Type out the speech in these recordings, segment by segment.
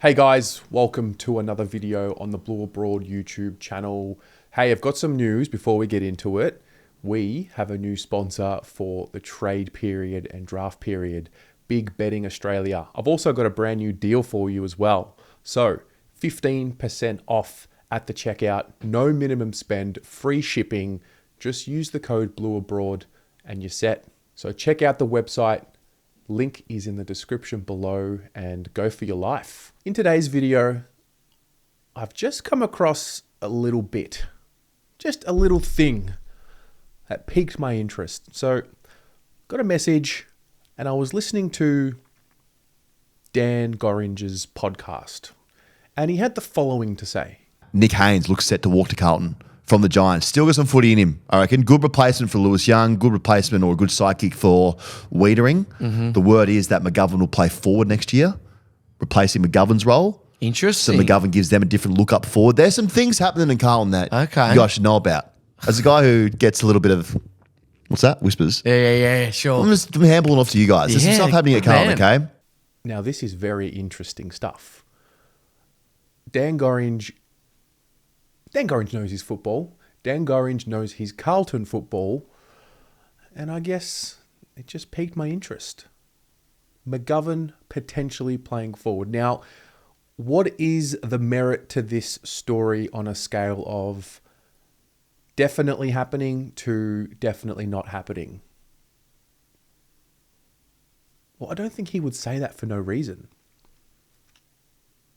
Hey guys, welcome to another video on the Blue Abroad YouTube channel. Hey, I've got some news before we get into it. We have a new sponsor for the trade period and draft period, Big Betting Australia. I've also got a brand new deal for you as well. So 15% off at the checkout, no minimum spend, free shipping. Just use the code BLUEABROAD and you're set. So check out the website. Link is in the description below and go for your life. In today's video, I've just come across a little bit, just a little thing that piqued my interest. So got a message and I was listening to Dan Gorringe's podcast and he had the following to say. Nick Haynes looks set to walk to Carlton from the Giants. Still got some footy in him, I reckon. Good replacement for Lewis Young, good replacement or a good sidekick for Wiedering. The word is that McGovern will play forward next year, replacing McGovern's role. Interesting. So McGovern gives them a different look up forward. There's some things happening in Carlton that Okay. you guys should know about. As a guy who gets a little bit of, what's that? Whispers. Yeah, sure. I'm just handballing off to you guys. There's some Yeah, stuff happening at Carlton, man. okay? Now this is very interesting stuff. Dan Gorringe knows his football. Dan Gorringe knows his Carlton football. And I guess it just piqued my interest. McGovern potentially playing forward. Now, what is the merit to this story on a scale of definitely happening to definitely not happening? Well, I don't think he would say that for no reason.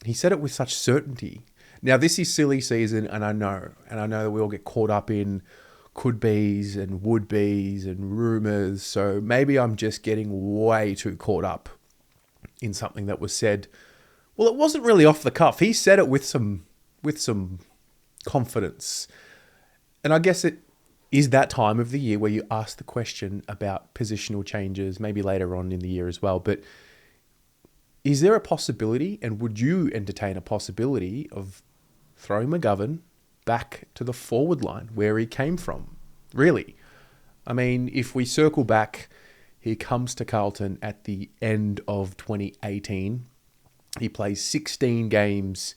He said it with such certainty. Now, this is silly season, and I know that we all get caught up in could-be's and would-be's and rumours, so maybe I'm just getting way too caught up in something that was said. Well, it wasn't really off the cuff. He said it with some confidence. And I guess it is that time of the year where you ask the question about positional changes, maybe later on in the year as well, but is there a possibility, and would you entertain a possibility of throwing McGovern back to the forward line where he came from? Really? I mean, if we circle back, he comes to Carlton at the end of 2018. He plays 16 games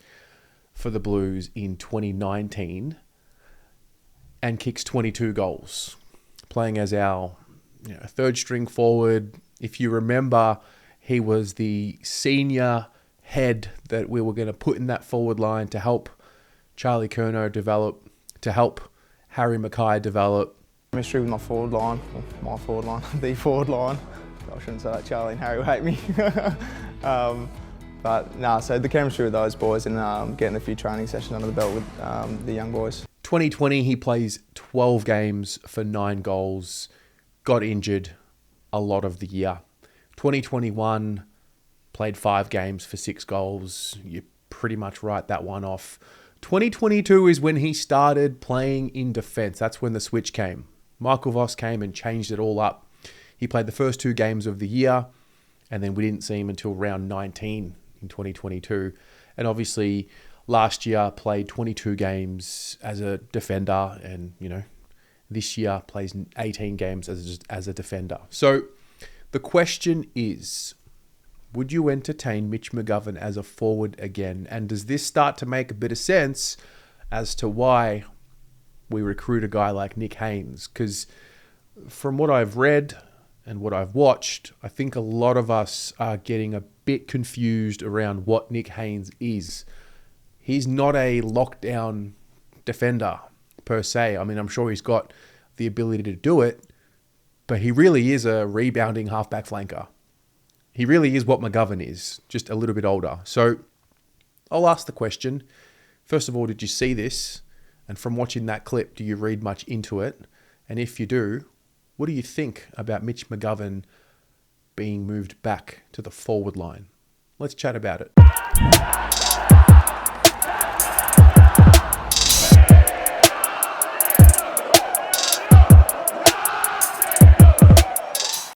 for the Blues in 2019 and kicks 22 goals, playing as our third string forward. If you remember, he was the senior head that we were going to put in that forward line to help Charlie Curnow develop, to help Harry Mackay develop. Chemistry with my forward line, the forward line. I shouldn't say that, Charlie and Harry will hate me. So the chemistry with those boys and getting a few training sessions under the belt with the young boys. 2020, he plays 12 games for 9 goals, got injured a lot of the year. 2021, played 5 games for 6 goals. You pretty much write that one off. 2022 is when he started playing in defence. That's when the switch came. Michael Voss came and changed it all up. He played the first 2 games of the year, and then we didn't see him until round 19 in 2022. And obviously, last year played 22 games as a defender, and this year plays 18 games as a defender. So the question is, would you entertain Mitch McGovern as a forward again? And does this start to make a bit of sense as to why we recruit a guy like Nick Haynes? Because from what I've read and what I've watched, I think a lot of us are getting a bit confused around what Nick Haynes is. He's not a lockdown defender per se. I mean, I'm sure he's got the ability to do it, but he really is a rebounding halfback flanker. He really is what McGovern is, just a little bit older. So I'll ask the question. First of all, did you see this? And from watching that clip, do you read much into it? And if you do, what do you think about Mitch McGovern being moved back to the forward line? Let's chat about it.